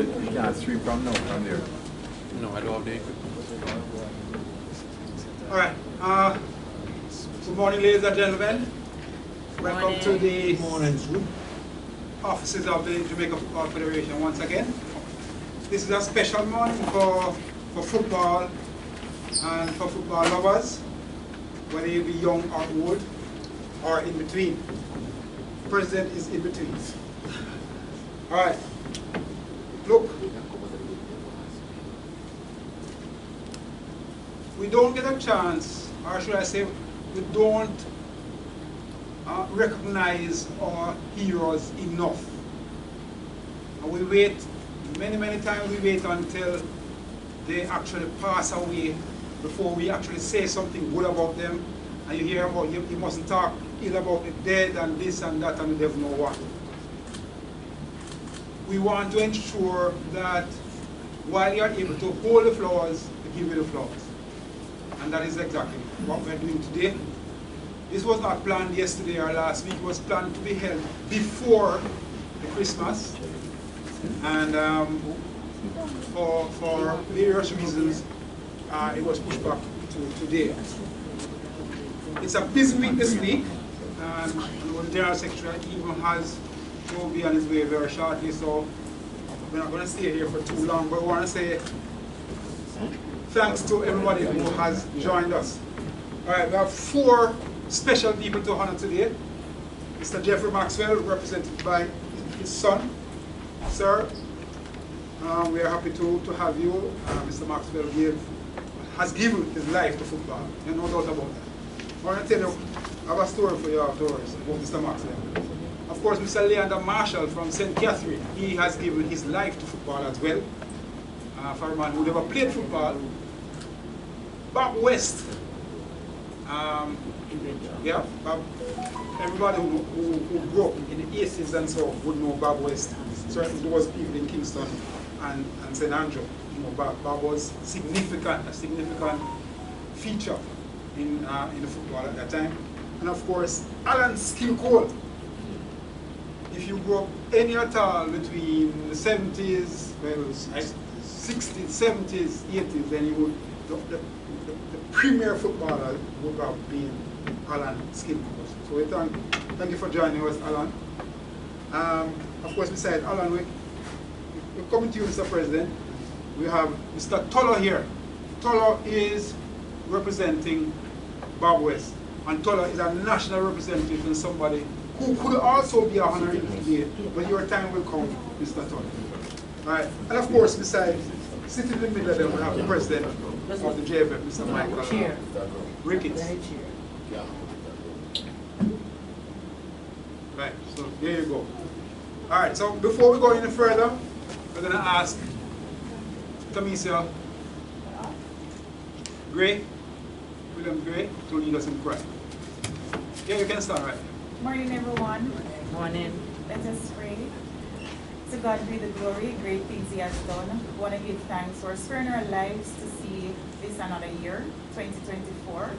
You can't sweep from now, from there. No, I don't have the equipment. All right. Good morning, ladies and gentlemen. Welcome to the offices of the Jamaica Football Federation once again. This is a special morning for football and for football lovers, whether you be young or old or in between. The president is in between. All right. Look. We don't get a chance, or should I say, we don't recognize our heroes enough. And we wait, many times we wait until they actually pass away before we actually say something good about them. And you hear about, you mustn't talk ill about the dead and this and that and the devil know what. We want to ensure that while you are able to hold the flowers, we give you the flowers. And that is exactly what we're doing today. This was not planned yesterday or last week. It was planned to be held before the Christmas. And for various reasons, it was pushed back to today. It's a busy week this week. And the General Secretary even has to be on his way very shortly. So we're not going to stay here for too long. But we want to say thanks to everybody who has joined us. All right, we have 4 special people to honor today. Mr. Jeffrey Maxwell, represented by his son. Sir, we are happy to have you. Mr. Maxwell has given his life to football. There's no doubt about that. I want to tell you, I have a story for you afterwards about Mr. Maxwell. Of course, Mr. Leander Marshall from St. Catherine, he has given his life to football as well. For a man who never played football. Bob West. Yeah, Bob, everybody who grew up in the 80s and so would know Bob West. Certainly there was people in Kingston and St. Andrew. You know, Bob was a significant feature in the football at that time. And of course, Alan Skilcole. If you grew up any at all between the 70s, well, 60s, 70s, 80s, then you would, the premier footballer would have been Alan Skilcole. So we thank you for joining us, Alan. Of course, besides Alan, we're coming to you, Mr. President. We have Mr. Toller here. Toller is representing Bob West. And Toller is a national representative and somebody who could also be a honoree today, but your time will come, Mr. Toller. All right. And of course, besides, sitting in the middle of them, we have the president of the JFF, Mr. Michael Ricketts. Right, so there you go. All right, so before we go any further, we're going to ask Tamisia Gray, William Gray, to lead us in prayer. Yeah, you can start, right? Morning, everyone. Morning. Let us pray. To God be the glory, great things He has done. We want to give thanks for sparing our lives to see this another year, 2024.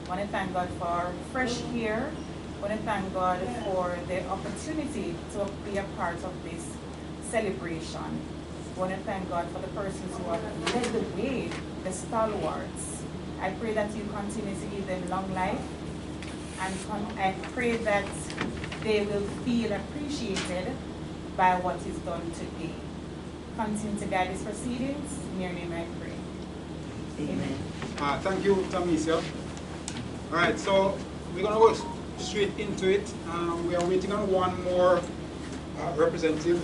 I want to thank God for fresh air. I want to thank God for the opportunity to be a part of this celebration. I want to thank God for the persons who have led the way, the stalwarts. I pray that you continue to give them long life, and I pray that they will feel appreciated by what is done today. Continue to guide these proceedings. In your name I pray. Amen. Thank you, Tamisia. All right, so we're going to go straight into it. We are waiting on one more representative.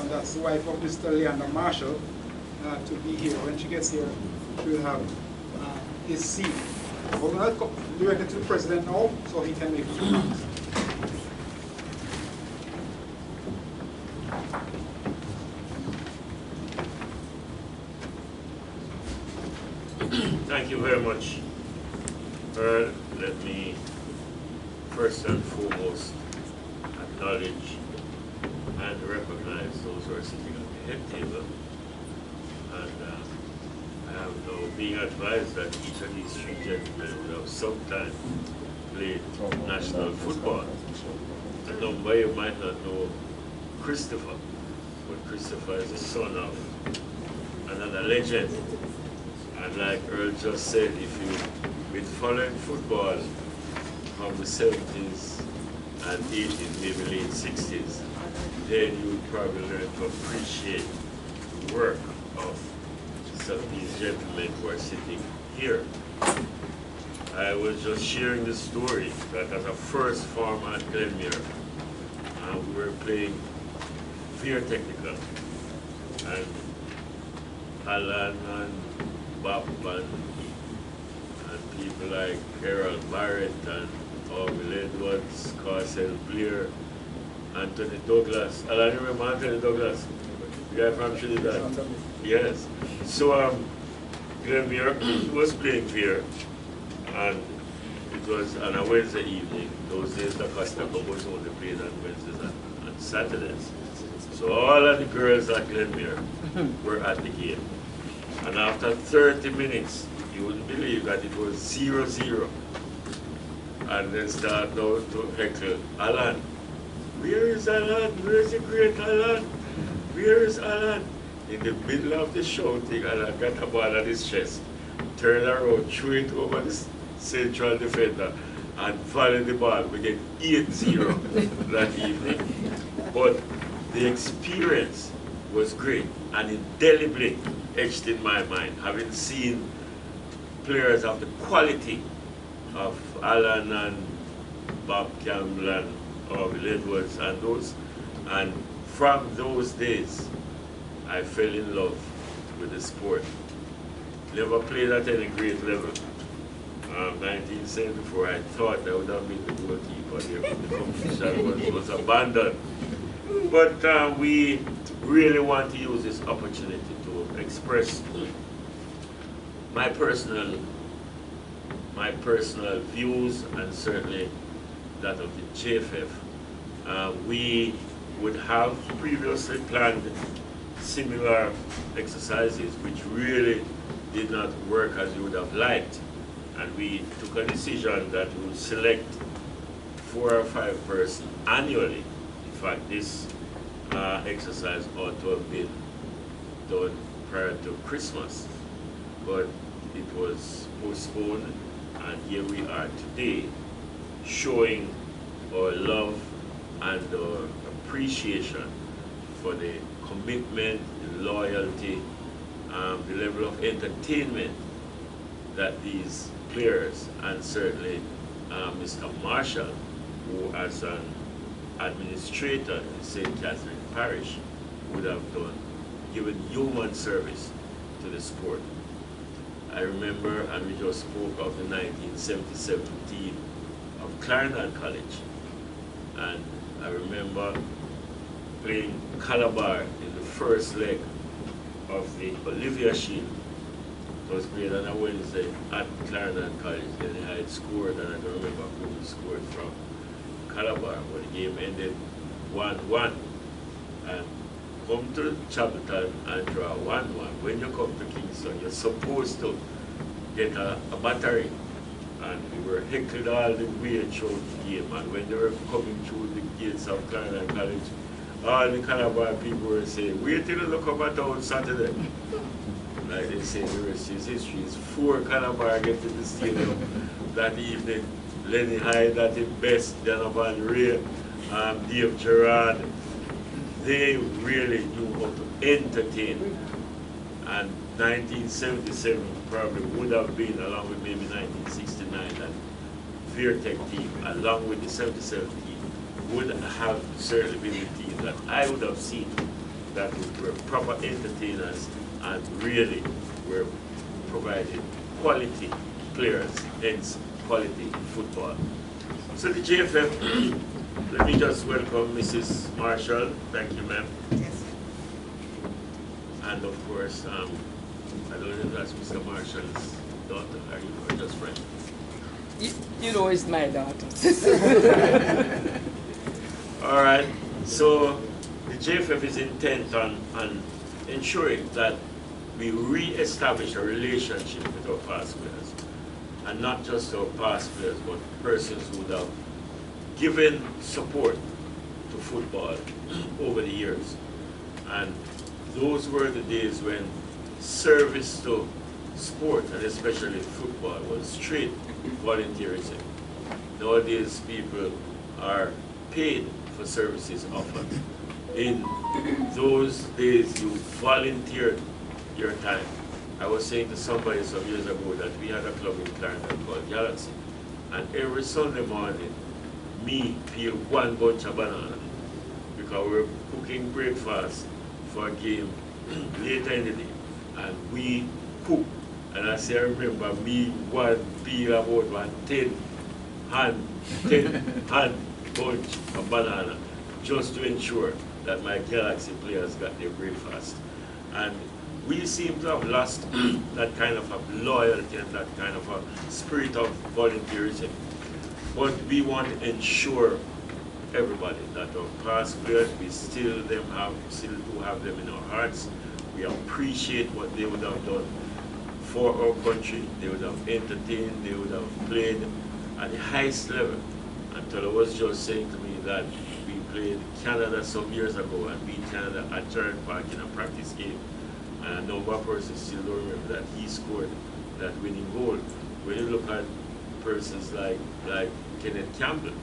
That's the wife of Mr. Leander Marshall to be here. When she gets here, she will have his seat. We're going to go directly to the president now so he can make a few comments. Thank you very much. Let me first and foremost acknowledge and recognize those who are sitting at the head table. And I have now been advised that each of these 3 gentlemen will have sometime played national football. A number you might not know Christopher, but Christopher is the son of another legend. And like Earl just said, if you've been following football from the 70s and 80s, maybe late 60s, then you would probably learn to appreciate the work of some of these gentlemen who are sitting here. I was just sharing the story that as a first form at Glenmuir, we were playing Fear Technical, and Alan and Bob and people like Harold Barrett and Orville Edwards, Carcel Blair, Anthony Douglas. Alan, you remember Anthony Douglas? The guy from Trinidad? Yes. So Glenmuir was playing Fear, and it was on a Wednesday evening. Those days the Costa Cup was only played on Wednesdays and Saturdays. So all of the girls at Glenmuir were at the game. And after 30 minutes, you wouldn't believe that it was 0-0. And then start now to heckle, Alan, where is Alan? Where is the great Alan? Where is Alan? In the middle of the shouting, Alan got a ball at his chest, turned around, threw it over the central defender, and volleyed the ball. We get 8-0 that evening. But the experience was great and indelibly etched in my mind, having seen players of the quality of Alan and Bob Campbell and Orville Edwards and those. And from those days, I fell in love with the sport. Never played at any great level. 1974, I thought I would have been the goalkeeper there, but the competition was abandoned. But we really want to use this opportunity to express my personal views, and certainly that of the JFF. We would have previously planned similar exercises which really did not work as we would have liked, and we took a decision that we would select 4 or 5 persons annually. In fact, this exercise ought to have been done prior to Christmas, but it was postponed, and here we are today showing our love and our appreciation for the commitment, the loyalty, the level of entertainment that these players, and certainly Mr. Marshall, who as an administrator in St. Catherine Parish would have done, given human service to the sport. I remember, and we just spoke of the 1977 team of Clarendon College, and I remember playing Calabar in the first leg of the Olivia Shield. It was played on a Wednesday at Clarendon College. Then I had scored, and I don't remember who we scored from Calabar, but the game ended 1-1. And come to Chapelton and draw 1-1. When you come to Kingston, you're supposed to get a battery. And we were heckled all the way through the game. And when they were coming through the gates of Clarendon College, all the Calabar people were saying, wait till you look up at on Saturday. Like they say, the rest is history. It's 4 Calabar get to the stadium that evening. Lenny Hyde at his best, Donovan Ray, Dave Gerard. They really knew how to entertain. And 1977 probably would have been, along with maybe 1969, that Veertech team, along with the 77 team, would have certainly been the team that I would have seen that were proper entertainers and really were providing quality players, hence quality football. So the JFF, let me just welcome Mrs. Marshall. Thank you, ma'am. Yes. And of course, I don't know if that's Mr. Marshall's daughter, are you, or just friend? You know it's my daughter. All right, so the JFF is intent on ensuring that we re-establish a relationship with our past players. And not just our past players, but persons who would have given support to football over the years. And those were the days when service to sport, and especially football, was straight volunteerism. Nowadays, people are paid for services offered. In those days, you volunteered your time. I was saying to somebody some years ago that we had a club in Clarendon called Galaxy, and every Sunday morning, me peel one bunch of banana because we were cooking breakfast for a game later in the day, and we cook. And I say, I remember me one peel about 10 hand bunch of banana just to ensure that my Galaxy players got their breakfast. And we seem to have lost that kind of a loyalty and that kind of a spirit of volunteerism. But we want to ensure everybody that our past players, we still do have them in our hearts. We appreciate what they would have done for our country. They would have entertained, they would have played at the highest level. And Tolo was just saying to me that we played Canada some years ago and beat Canada at Gerard Park in a practice game. And a number of persons still don't remember that he scored that winning goal. When you look at persons like Kenneth Campbell,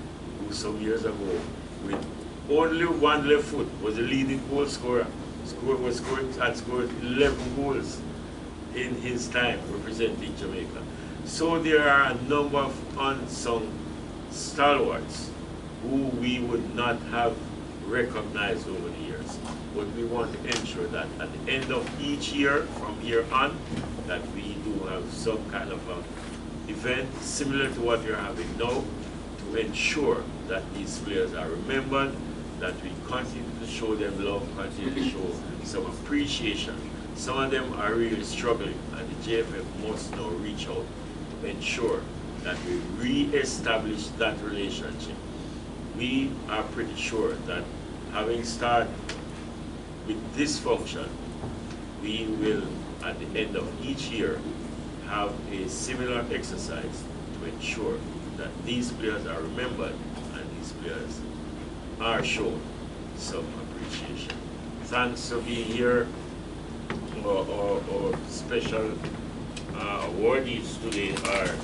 who some years ago, with only one left foot, was the leading goal scorer. Had scored 11 goals in his time representing Jamaica. So there are a number of unsung stalwarts who we would not have recognized over the years. But we want to ensure that at the end of each year, from here on, that we do have some kind of an event similar to what we're having now to ensure that these players are remembered, that we continue to show them love, continue to show some appreciation. Some of them are really struggling, and the JFF must now reach out to ensure that we re-establish that relationship. We are pretty sure that having started with this function, we will, at the end of each year, have a similar exercise to ensure that these players are remembered and these players are shown some appreciation. Thanks for being here. Our special awardees today are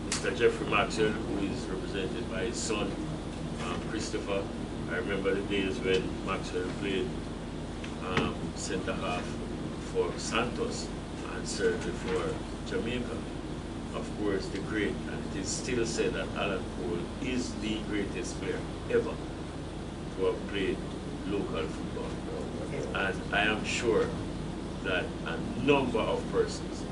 Mr. Jeffrey Maxwell, who is represented by his son, Christopher. I remember the days when Maxwell played centre half for Santos and certainly for Jamaica. Of course, the great, and it is still said that Alan Cole is the greatest player ever to have played local football. And I am sure that a number of persons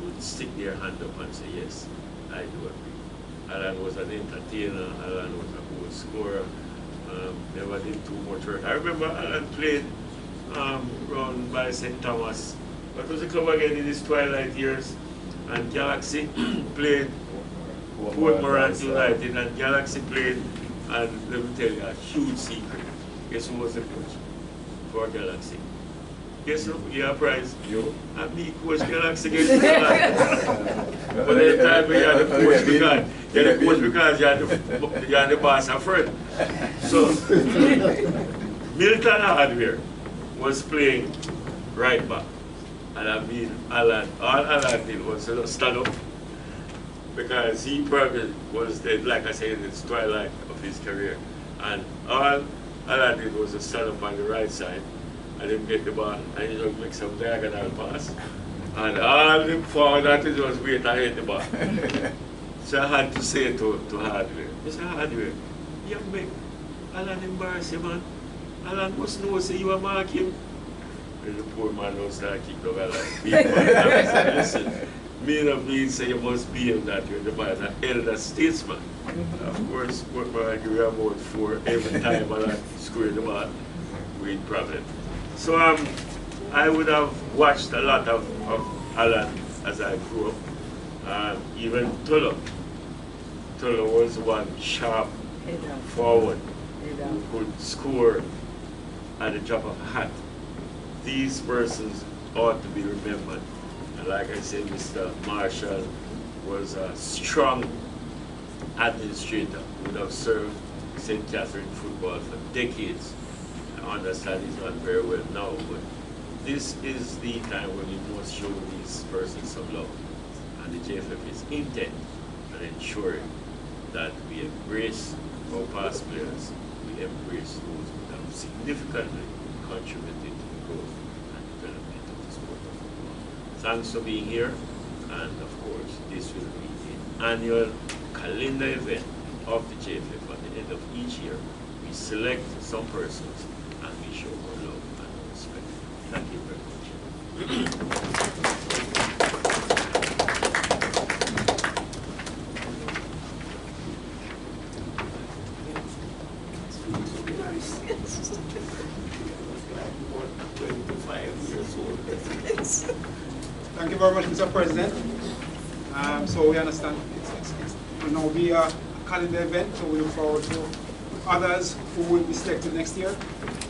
would stick their hand up and say, yes, I do agree. Alan was an entertainer, Alan was a goal scorer, never did too much work. I remember Alan played around by St. Thomas. What was the club again in his twilight years? And Galaxy played Port Morant United, and Galaxy played, and let me tell you a huge secret. Guess who was the coach for Galaxy? Guess who? Yeah, prize. You. And me coach Galaxy against Galaxy. But at the time we had the coach because you had the boss a friend. So Milton Hardware was playing right back. And I mean, all Alan did was stand up, because he probably was, like I said, in the twilight of his career. And all Alan did was to stand up on the right side, and then get the ball, and he just make some diagonal pass. And all the forward that did was wait and hit the ball. So I had to say to Hardware, Mr. Hardware, you make Alan embarrass you, man. Alan must know, say you are mark him. And the poor man don't start kicking the ball like big man. I said, listen, me and me say you must be him that way. The man is an elder statesman. Of course, what man give you about 4 every time Alan score the ball with problem. So I would have watched a lot of Alan as I grew up. Even Tolo. Tolo was one sharp forward who could score at the drop of a hat. These persons ought to be remembered. And like I said, Mr. Marshall was a strong administrator who would have served St. Catherine football for decades. understand he's not very well now, but this is the time when we must show these persons some love. And the JFF is intent on ensuring that we embrace our past players, we embrace those who have significantly contributed to the growth and development of the sport of football. Thanks for being here, and of course, this will be an annual calendar event of the JFF. At the end of each year, we select some persons and we show our love and our respect. Thank you very much. Thank you very much, Mr. President. So we understand it will now be a calendar event, so we look forward to others who will be selected next year.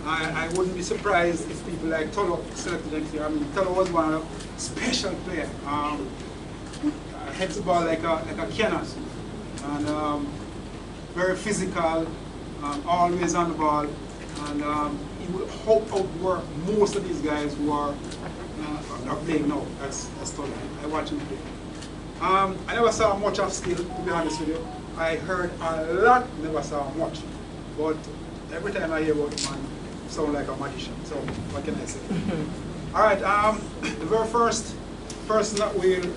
I wouldn't be surprised if people like Tolo selected next year. I mean, Tolo was one of the special players. Heads the ball like a cannon, and very physical, always on the ball, and he would outwork most of these guys who are playing now. That's Tolo. I watch him play. I never saw much of skill, to be honest with you. I heard a lot, never saw much. But every time I hear about him, I sound like a magician. So what can I say? All right. The very first person that we'll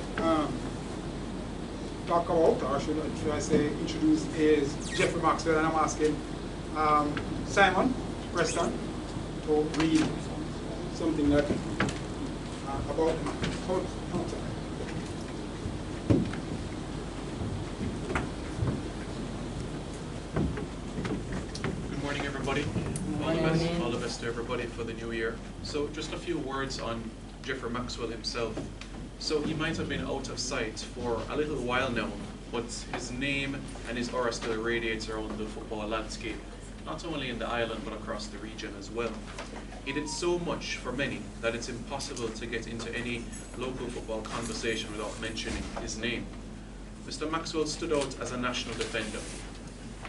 talk about, or should I say introduce, is Jeffrey Maxwell, and I'm asking Simon Preston to read something that about him. Good morning, everybody. All the best to everybody for the new year. So just a few words on Jeffrey Maxwell himself. So he might have been out of sight for a little while now, but his name and his aura still radiates around the football landscape, not only in the island but across the region as well. He did so much for many that it's impossible to get into any local football conversation without mentioning his name. Mr. Maxwell stood out as a national defender.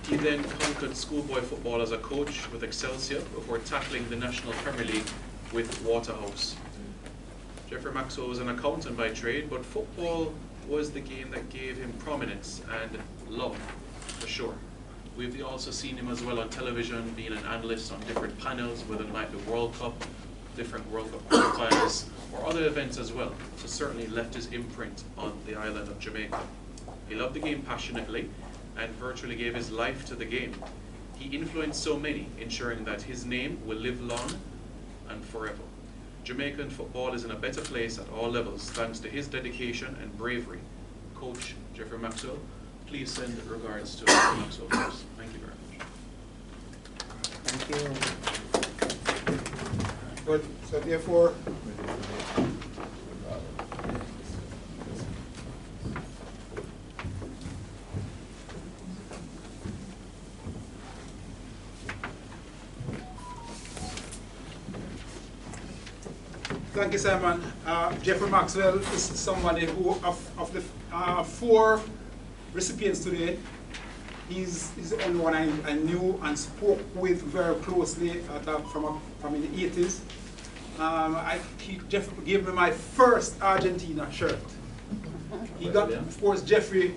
He then conquered schoolboy football as a coach with Excelsior before tackling the National Premier League with Waterhouse. Jeffrey Maxwell was an accountant by trade, but football was the game that gave him prominence and love, for sure. We've also seen him as well on television, being an analyst on different panels, whether it might be World Cup, different World Cup qualifiers, or other events as well. So certainly left his imprint on the island of Jamaica. He loved the game passionately and virtually gave his life to the game. He influenced so many, ensuring that his name will live long and forever. Jamaican football is in a better place at all levels thanks to his dedication and bravery. Coach Jeffrey Maxwell, please send regards to Jeffrey Maxwell first. Thank you very much. Thank you. Good. So therefore, thank you, Simon. Jeffrey Maxwell is somebody who, of the 4 recipients today, he's the only one I knew and spoke with very closely from in the 80s. Jeff gave me my first Argentina shirt. He got, of course, Jeffrey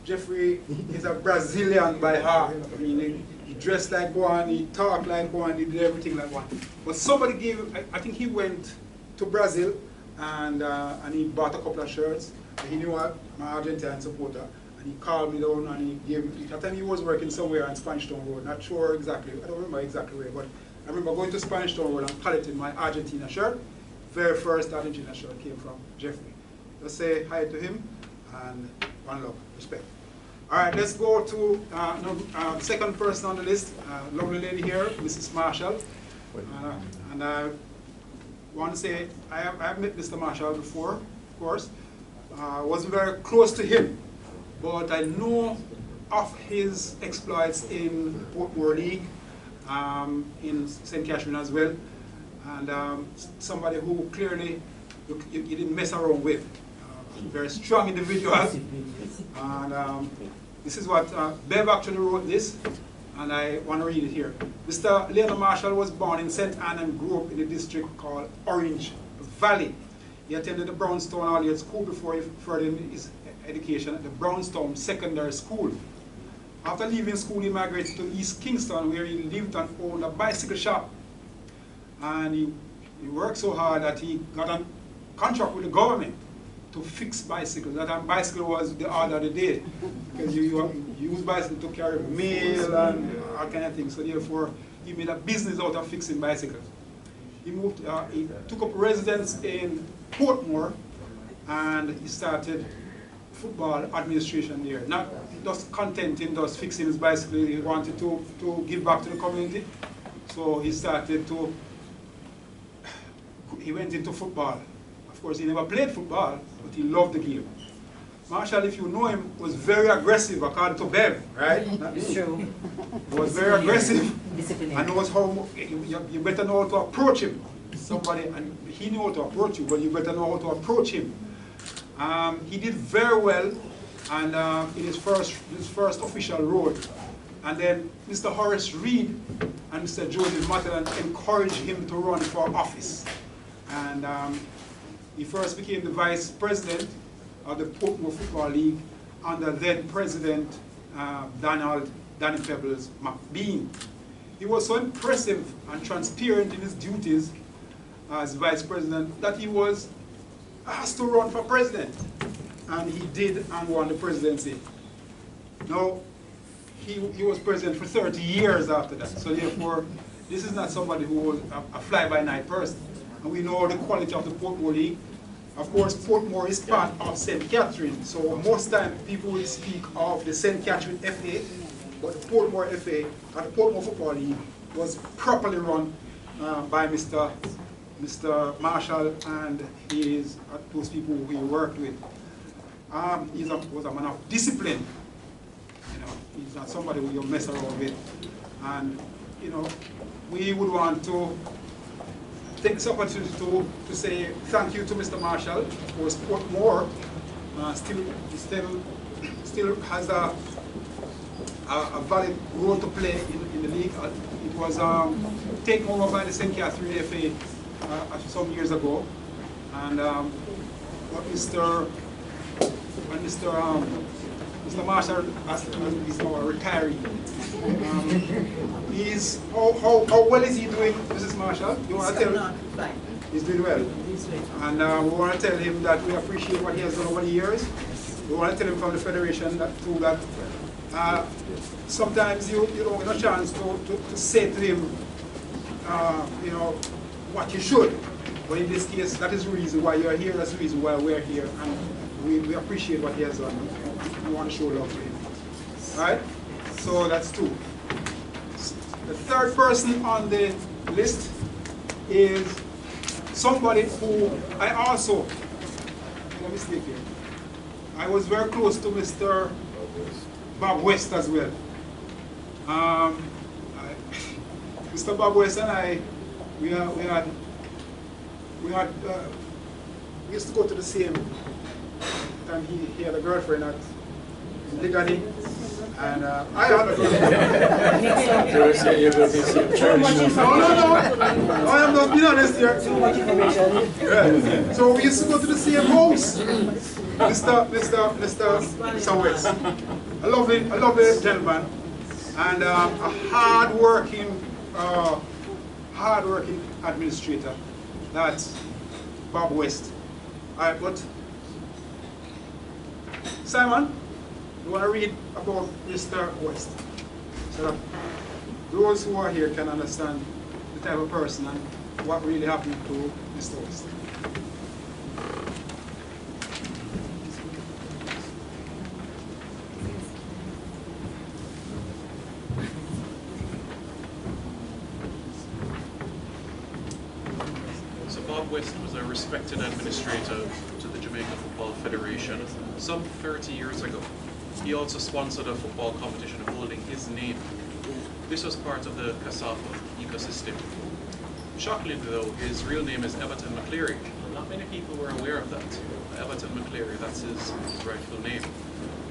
is a Brazilian by heart. I mean, he dressed like one, he talked like one, he did everything like one. But somebody gave, I think he went to Brazil and he bought a couple of shirts. He knew I'm an Argentine supporter, and he called me down and he gave me, at the time he was working somewhere on Spanish Town Road, not sure exactly, I don't remember exactly where, but I remember going to Spanish Town Road and collecting my Argentina shirt. Very first Argentina shirt came from Jeffrey. Let's say hi to him and one love, respect. All right, let's go to the second person on the list, lovely lady here, Mrs. Marshall. And I want to say, I have met Mr. Marshall before, of course. I wasn't very close to him, but I know of his exploits in Portmore League, in St. Catherine as well, and somebody who clearly you didn't mess around with. Very strong individual, and this is what Bev actually wrote this, and I want to read it here. Mr. Leander Marshall was born in St. Anne and grew up in a district called Orange Valley. He attended the Brownstone All-Year School before he furthered his education at the Brownstone Secondary School. After leaving school, he migrated to East Kingston, where he lived and owned a bicycle shop. And he worked so hard that he got a contract with the government to fix bicycles. That time bicycle was the order of the day, because you use bicycle to carry mail and all kind of things. So therefore, he made a business out of fixing bicycles. He took up residence in Portmore, and he started football administration there. Not just content in just fixing his bicycle, he wanted to give back to the community. So he went into football. Of course, he never played football, but he loved the game. Marshall, if you know him, was very aggressive, according to Bev, right? It's true. He was very aggressive, Disciplinary. and knows how you better know how to approach him. Somebody, and he knew how to approach you, but you better know how to approach him. He did very well, and in his first official role. And then Mr. Horace Reed and Mr. Joseph Matalan encouraged him to run for office. And he first became the vice president of the Portmore Football League under then President Danny Pebbles McBean. He was so impressive and transparent in his duties as vice president that he was asked to run for president. And he did and won the presidency. Now, he was president for 30 years after that. So therefore, this is not somebody who was a fly-by-night person. And we know the quality of the Portmore League. Of course, Portmore is part of St. Catherine. So most time people will speak of the St. Catherine FA, but the Portmore FA, or the Portmore Football League, was properly run by Mr. Marshall and those people who he worked with. He was a man of discipline. You know, he's not somebody who you mess around with. And you know, we would want to take this opportunity to say thank you to Mr. Marshall. Of course, Portmore still has a valid role to play in the league. It was taken over by the St. Catherine FA some years ago, and Mr. Marshall is now a retiree. How well is he doing, Mrs. Marshall? You want to tell him? Fine. He's doing well. And we want to tell him that we appreciate what he has done over the years. We want to tell him from the Federation that sometimes you don't get a chance to say to him, you know, what you should. But in this case, that is the reason why you're here, that's the reason why we're here. And we appreciate what he has done. We want to show love to him. All right? So that's two. The third person on the list is somebody who I also, no mistake here, I was very close to Mr. Bob West as well. Mr. Bob West and I, we used to go to the same time. He had a girlfriend at Ligani, and I had a girlfriend. Too much information. No, I am not being honest here. Too much information. Right. So we used to go to the same house, Mr. West. A lovely gentleman, and a hard-working administrator. That's Bob West. All right, but Simon, you want to read about Mr. West, so that those who are here can understand the type of person and what really happened to Mr. West. So Bob West was a respected administrator to the Jamaica Football Federation some 30 years ago. He also sponsored a football competition holding his name. This was part of the Cassava ecosystem. Shockingly though, his real name is Everton McCleary. Not many people were aware of that. Everton McCleary, that's his rightful name.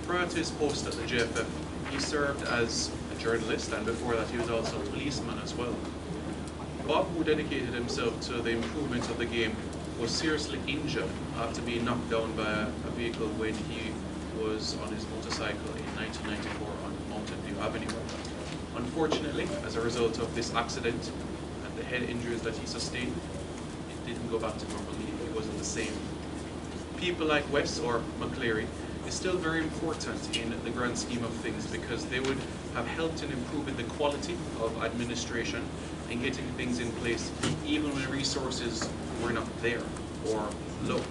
Prior to his post at the JFF, he served as journalist, and before that he was also a policeman as well. Bob, who dedicated himself to the improvement of the game, was seriously injured after being knocked down by a vehicle when he was on his motorcycle in 1994 on Mountain View Avenue. Unfortunately, as a result of this accident and the head injuries that he sustained, it didn't go back to normal. He wasn't the same. People like Wes or McCleary is still very important in the grand scheme of things because they would have helped in improving the quality of administration and getting things in place even when resources were not there or low.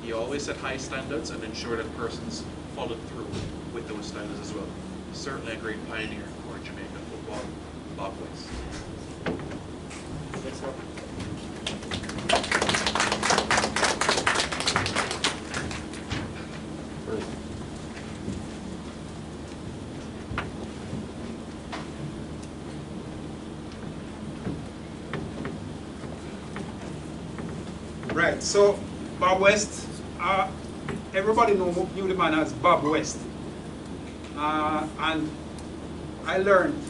He always set high standards and ensured that persons followed through with those standards as well. Certainly a great pioneer for Jamaican football, Bob West. Yes, sir. Right, so Bob West, everybody knew the man as Bob West. And I learned,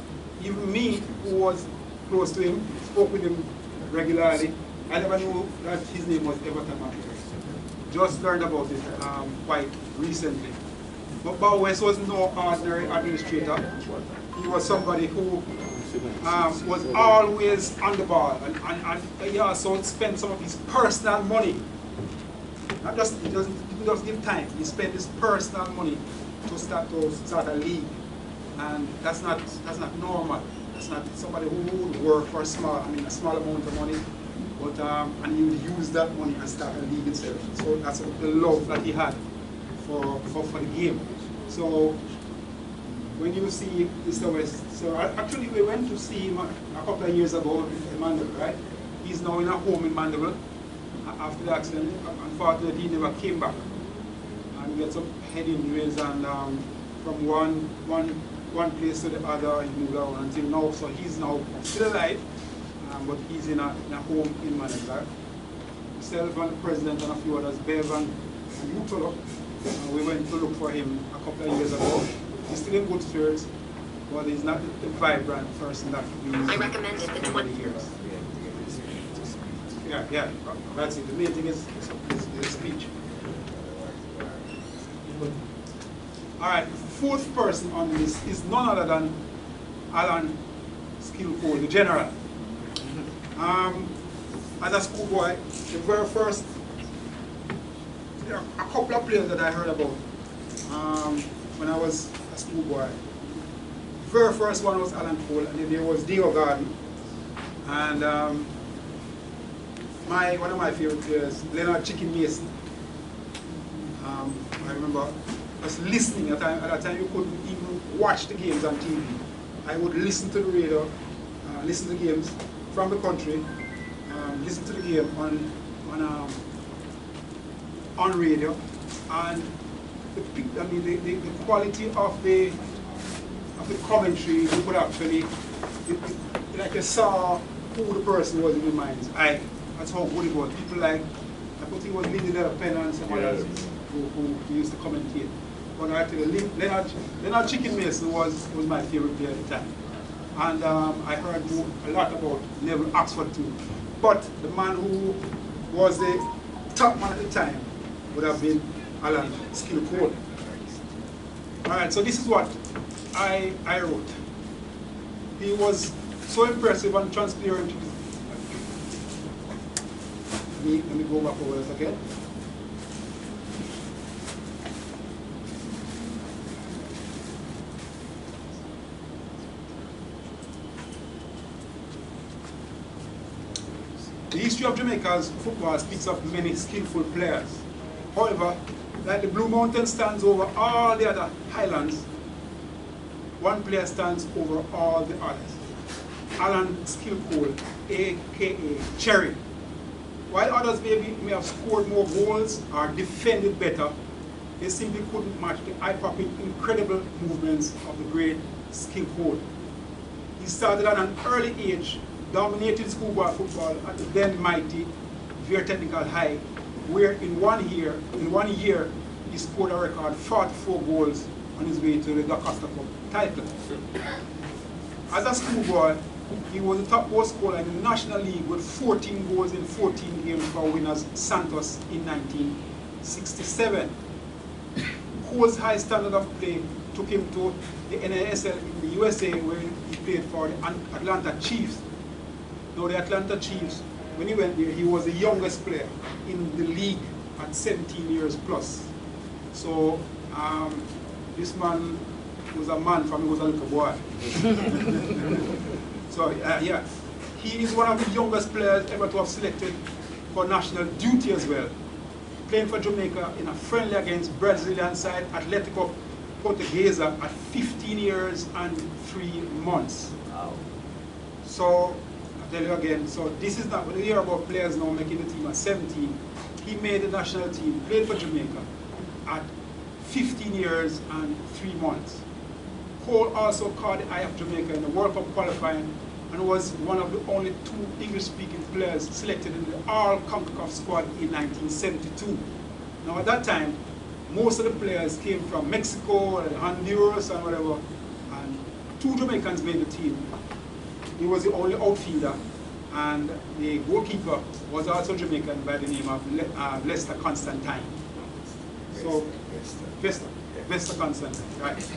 even me who was close to him, spoke with him regularly, I never knew that his name was Everton Maxwell. Just learned about it quite recently. But Bob West was no ordinary administrator. He was somebody who was always on the ball, and he also spent some of his personal money. Not just, he didn't just give time, he spent his personal money to start a league. And that's not normal. That's not somebody who would work for a small amount of money, but and he would use that money and start a league himself. So that's the love that he had for the game. So when you see Mr. West, so actually we went to see him a couple of years ago in Mandeville, right? He's now in a home in Mandeville after the accident. Unfortunately, he never came back. And he had some head injuries, and from one place to the other, he moved on until now. So he's now still alive, but he's in a home in Mandeville. Myself and the president and a few others, Bev and Utolo, we went to look for him a couple of years ago. He's still in good spirits, but he's not the vibrant person that we used I recommended the 20 years. Yeah, that's it. The main thing is the speech. All right, fourth person on this is none other than Alan Skillful, the general. As a schoolboy, the very first, there are a couple of players that I heard about when I was a schoolboy. The very first one was Alan Cole, and then there was Dio Garden, and one of my favorite players, Leonard Chicken Mason. I remember just listening at that time you couldn't even watch the games on TV. I would listen to the radio, listen to the games from the country, listen to the game on radio, and the quality of the commentary, you could actually, like you saw who the person was in your mind's eye. That's how good it was. People like, I think it was Leander and some others who used to commentate. But actually, Leonard Chicken Mason was my favorite player at the time. And I heard a lot about Neville Oxford too. But the man who was the top man at the time would have been Alan Skillful. Alright, so this is what I wrote. He was so impressive and transparent. Let me go back over this again. The history of Jamaica's football speaks of many skillful players. However, like the Blue Mountain stands over all the other highlands, one player stands over all the others. Alan Skillful, aka Cherry. While others may have scored more goals or defended better, they simply couldn't match the eye-popping, incredible movements of the great Skillful. He started at an early age, dominated schoolboy football at the then mighty Very Technical High, where in one year he scored a record 44 goals on his way to the Da Costa Cup title. as a schoolboy, he was the top goal scorer in the National League with 14 goals in 14 games for Winners Santos in 1967. Cole's high standard of play took him to the NASL in the USA, where he played for the Atlanta Chiefs. Now the Atlanta Chiefs, when he went there, he was the youngest player in the league at 17 years plus. So this man was a man from he was a little boy. So yeah, he is one of the youngest players ever to have selected for national duty as well. Playing for Jamaica in a friendly against Brazilian side Atlético Portuguesa at 15 years and 3 months. Wow. So I tell you again, so this is not when you hear about players now making the team at 17. He made the national team, played for Jamaica at 15 years and 3 months. Cole also caught the eye of Jamaica in the World Cup qualifying and was one of the only 2 English-speaking players selected in the All-CONCACAF squad in 1972. Now at that time, most of the players came from Mexico and Honduras and whatever, and 2 Jamaicans made the team. He was the only outfielder, and the goalkeeper was also Jamaican by the name of Lester Constantine. So, Vesta Constantine, right.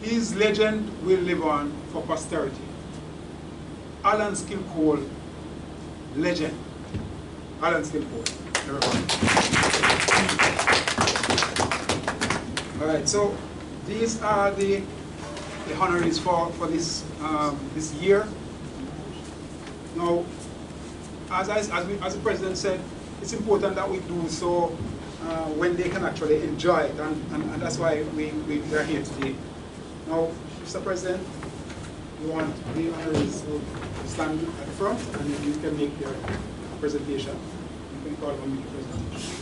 His legend will live on for posterity. Alan Skill Cole, legend. Alan Skill Cole, everybody. All right, so these are the honorees for this this year. Now, as the president said, it's important that we do so when they can actually enjoy it, and that's why we are here today. Now, Mr. President, you want the honorees to stand at the front, and then you can make your presentation. You can call on me the presentation.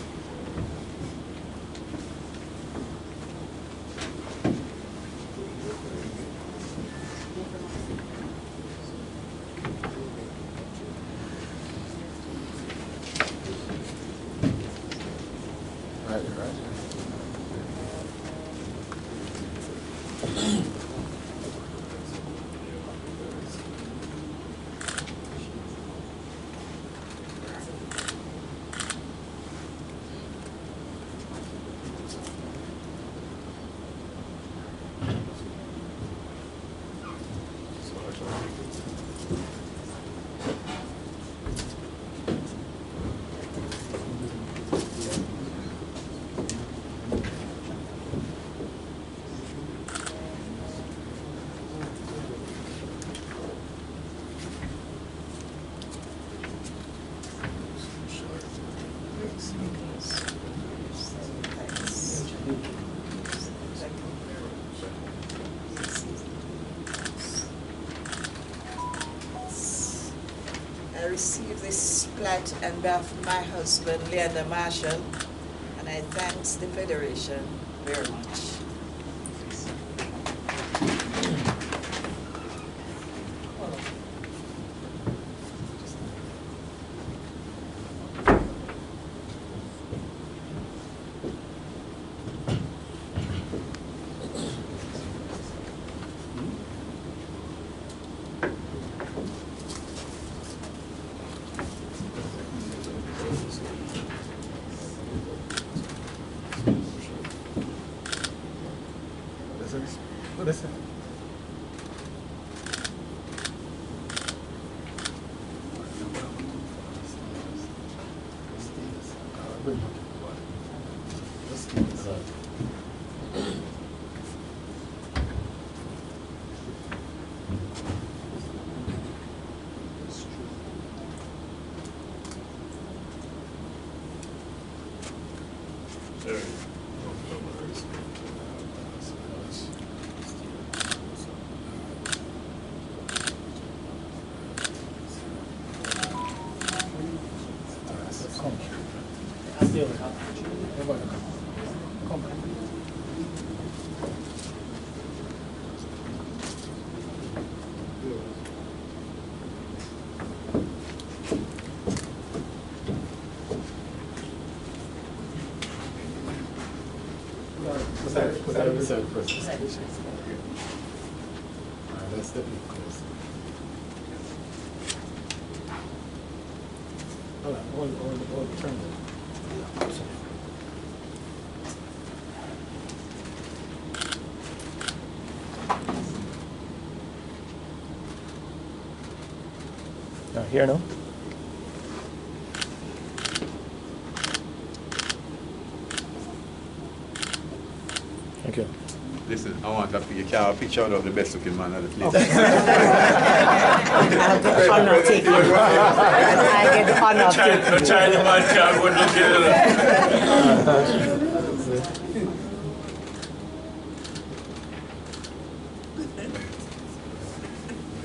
I received this plaque on behalf of my husband, Leander, and I thanks the Federation very much. step in close. All turn it. Here now. Thank you. Listen, I want to you can't picture out of the best looking man at the place. I'll get the honor of taking it. I get the honor of taking it. No China man can't go look at it.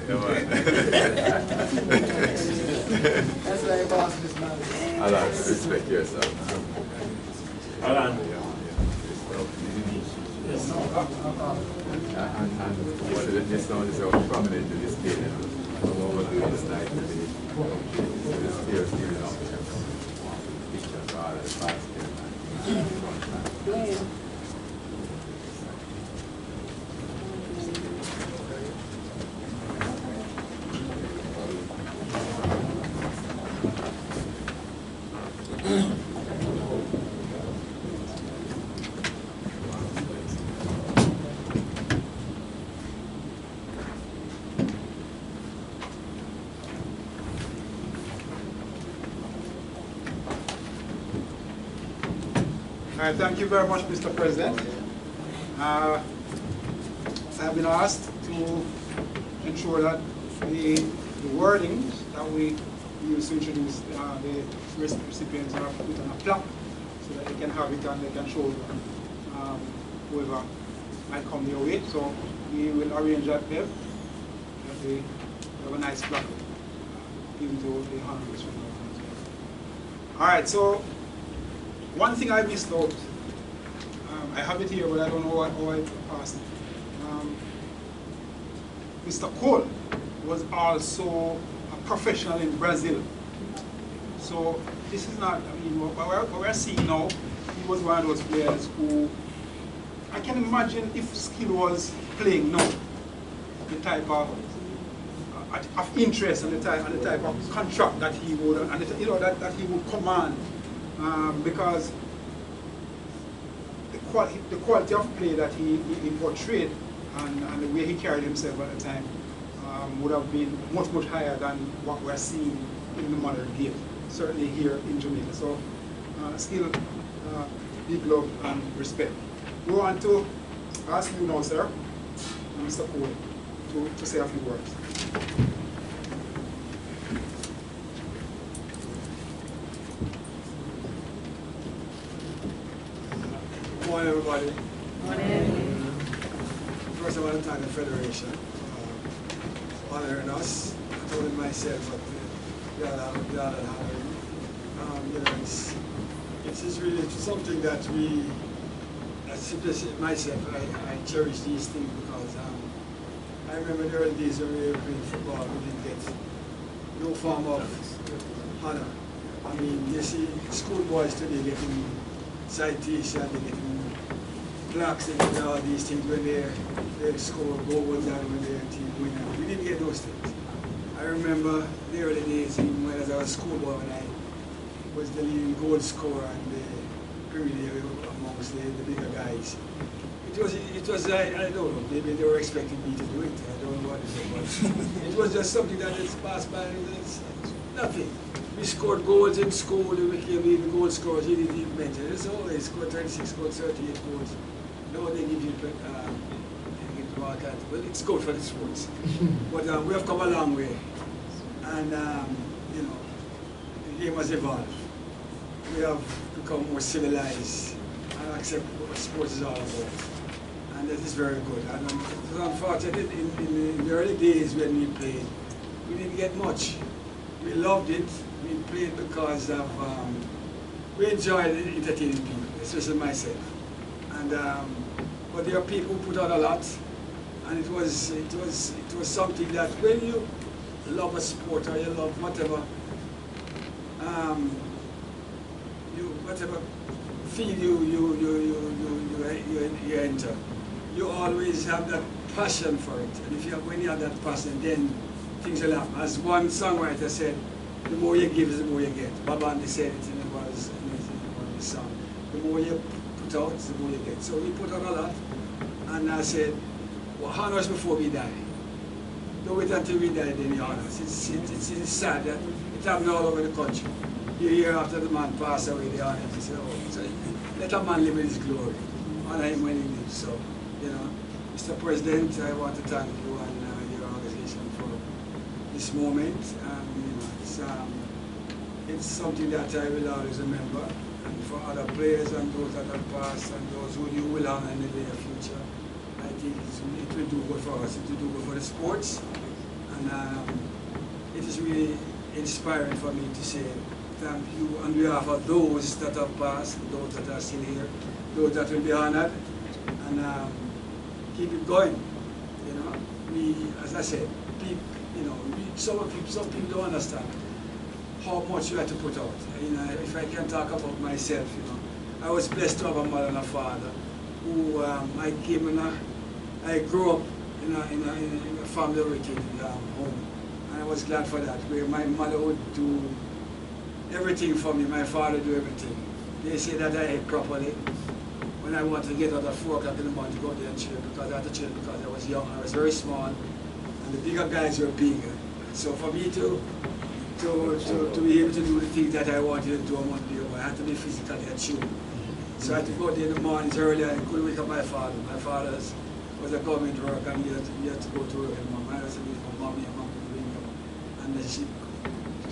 Yeah, man. That's why I boss this man. Alan, respect yourself. Alan. And what this now is how prominent to this day now. What we're doing this night today. This here is giving out pictures of all the past here. All right, thank you very much, Mr. President. I have been asked to ensure that the wording that we use to introduce the recipients are put on a plaque so that they can have it and they can show whoever might come their way. So we will arrange that there. That we have a nice plaque given to the honorees from the organization. All right, so one thing I missed out, I have it here, but I don't know how I passed it. Mr. Cole was also a professional in Brazil. So this is not, I mean, what we're seeing now, he was one of those players who, I can imagine if skill was playing now, the type of interest and the type of contract that he would, and that he would command. Because the quality of play that he portrayed and the way he carried himself at the time would have been much, much higher than what we're seeing in the modern game, certainly here in Jamaica. So still big love and respect. We want to ask you now, sir, Mr. Cole, to say a few words. Good morning, everybody. Morning. First, I want to thank the Federation for honoring us. I told myself that we are honoring. You know, it's really something that we, myself, I cherish these things because I remember the early days when we were playing football, we didn't get no form of honor. I mean, you see schoolboys today getting citations, they're getting plaques, they get all these things when they score goals and when their team win. We didn't get those things. I remember the early days, even when I was a schoolboy, when I was the leading goal scorer and the Premier League amongst the bigger guys. It was I don't know, maybe they were expecting me to do it. I don't know what it was, but it was just something that it's passed by. It's nothing. We scored goals in school, we became leading goal scorers. He didn't even mention it. So they scored 36 goals, 38 goals. No, they give you well, it's good for the sports. But we have come a long way. And you know, the game has evolved. We have become more civilized and accept what sports is all about. And that is very good. And it was unfortunate in the early days when we played, we didn't get much. We loved it. We played because of we enjoyed entertaining people, especially myself. And but there are people who put out a lot, and it was something that when you love a sport or you love whatever, whatever field you enter, you always have that passion for it. And if you have, when you have that passion, then things will happen. As one songwriter said, the more you give is the more you get. Babandi said it in the song. The more you put out, the more you get. So we put out a lot, and I said, well, honors before we die. Don't wait until we die, then you honors. It's sad that it happens all over the country. You hear after the man passed away, the honors. You say, oh, so let a man live in his glory. Honor him when he lives. So, you know, Mr. President, I want to thank you and your organization for this moment. You know, it's something that I will always remember. And for other players and those that have passed and those who you will honor in the near future, I think it will do good for us. It will do good for the sports. And it is really inspiring for me to say thank you on behalf of those that have passed, those that are still here, those that will be honored, and keep it going. You know, we, as I said, people, you know, some people don't understand how much you have to put out. You know, if I can talk about myself, you know, I was blessed to have a mother and a father who I grew up in a family-oriented home, and I was glad for that, where my mother would do everything for me, my father would do everything. They say that I ate properly. When I wanted to get out at 4 o'clock in the morning to go there and chill, because I had to chill because I was young, I was very small, and the bigger guys were bigger. So for me to be able to do the things that I wanted to do, I had to be physically attuned. So I had to go there in the mornings early. I couldn't wake up my father. My father was a government work, and he had to go to work. And my mother said, mommy, and mommy would bring him. And then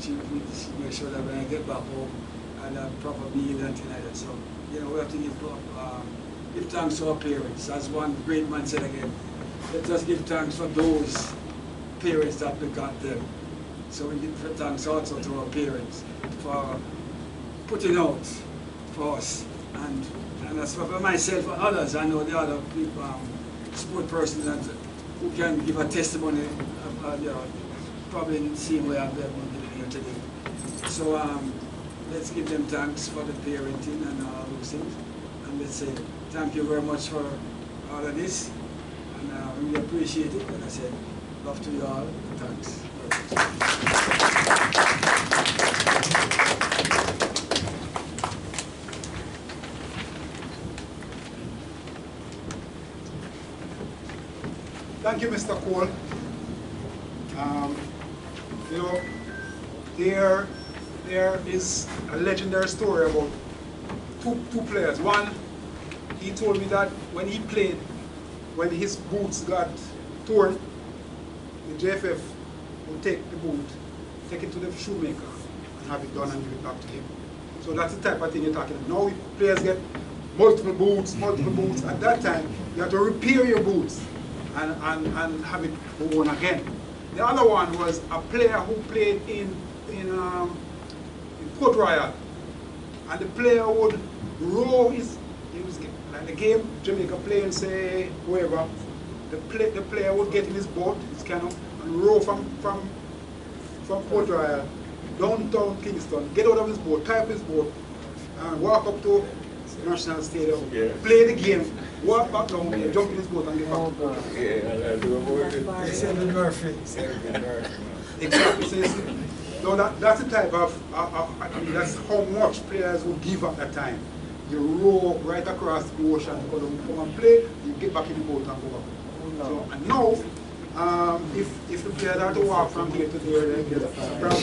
she made sure that when I get back home, I had a proper meal and things like that. So, you know, we have to give thanks to our parents. As one great man said again, let us give thanks for those parents that begot them. So we give thanks also to our parents for putting out for us. And as for myself and others, I know the other people, sport persons who can give a testimony, you know, probably in the same way I've been here today. So let's give them thanks for the parenting and all those things. And let's say thank you very much for all of this. And we appreciate it. And I said, love to you all. Thanks. Thank you, Mr. Cole. You know, there is a legendary story about two players. One, he told me that when he played, when his boots got torn, the JFF would take the boot, take it to the shoemaker, and have it done and give it back to him. So that's the type of thing you're talking about. Now players get multiple boots. At that time, you have to repair your boots and have it worn again. The other one was a player who played in Port Royal, and the player would row like the game Jamaica playing, say whoever, the player would get in his boat, his canoe, and row from Port Royal downtown Kingston, get out of his boat, tie up his boat, and walk up to National Stadium, play the game, walk back down, jump in his boat and get back. Murphy. Exactly. So that's the type of, I mean, that's how much players would give at that time. You row right across the ocean, come and play, you get back in the boat and go back. So, and now, if the players have to walk from here to there, they get from